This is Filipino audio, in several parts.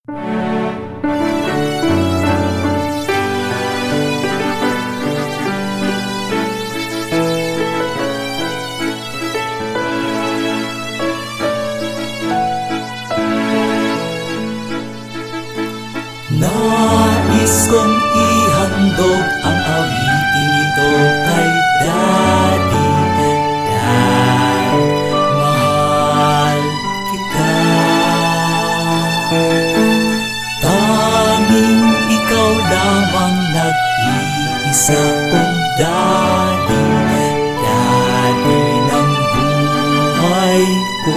Nais kong ihandog ang awiting ito kay Daddy. Dad, mahal kita. Tanging ikaw lamang nag-iisa kong Daddy. Daddy ng buhay ko.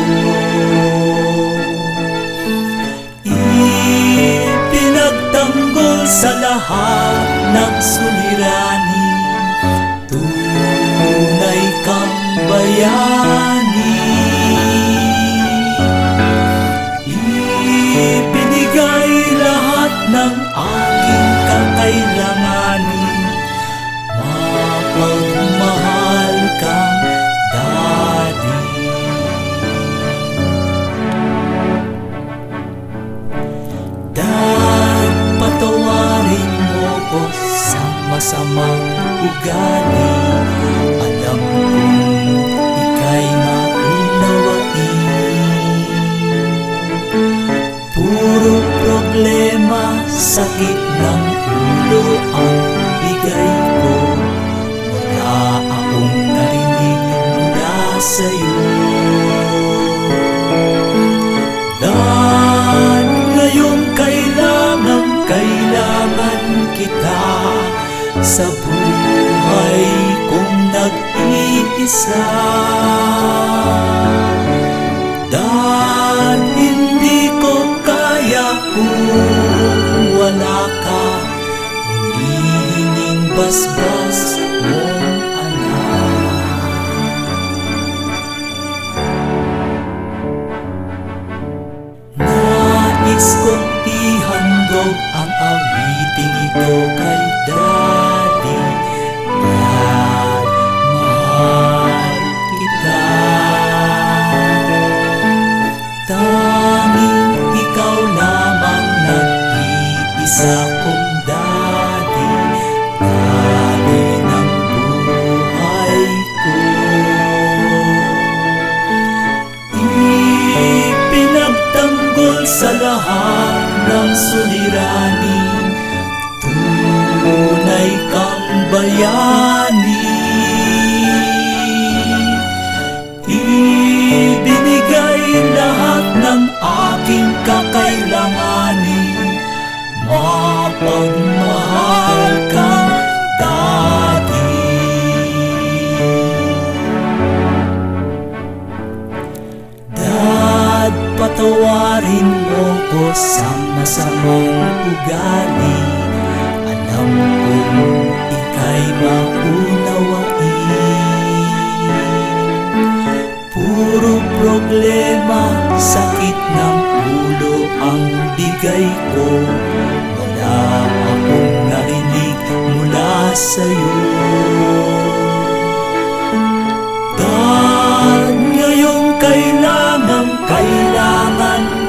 Ipinagtanggol sa lahat ng suliranin, tunay kang bayani. Ibinigay lahat ng aking kakailanganin, mapagmahal kang Daddy. Dad, patawarin mo ko sa masamang ugali. Alam kong ika'y maunawain. Puro problema, sakit ng ulo ang bigay ko. Wala akong narinig mula sa'yo. Dad, ngayong kailangan kita sa buhay kong nag-iisa. Dad, hindi ko kaya kung wala ka. Humihinging basbas mong anak. Nais kong ihandog ang awiting ito kay Daddy. Dad, mahal kita. Tanging ikaw lamang nag-iisa kong Daddy. Daddy ng buhay ko. Ipinagtanggol sa lahat ng suliranin, tunay kang bayani. Ibinigay lahat ng aking kakailanganin, mapagmahal kang Daddy. Dad, patawarin mo ko sa masamang ugali. Alam kong ika'y maunawain. Puro problema, sakit ng ulo ang bigay ko. Wala akong narinig mula sa'yo. Dad, ngayong kailangan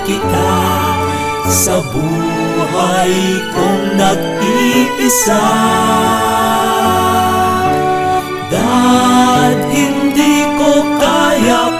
kita sa buhay kong nag-iisa. Dad, hindi ko kaya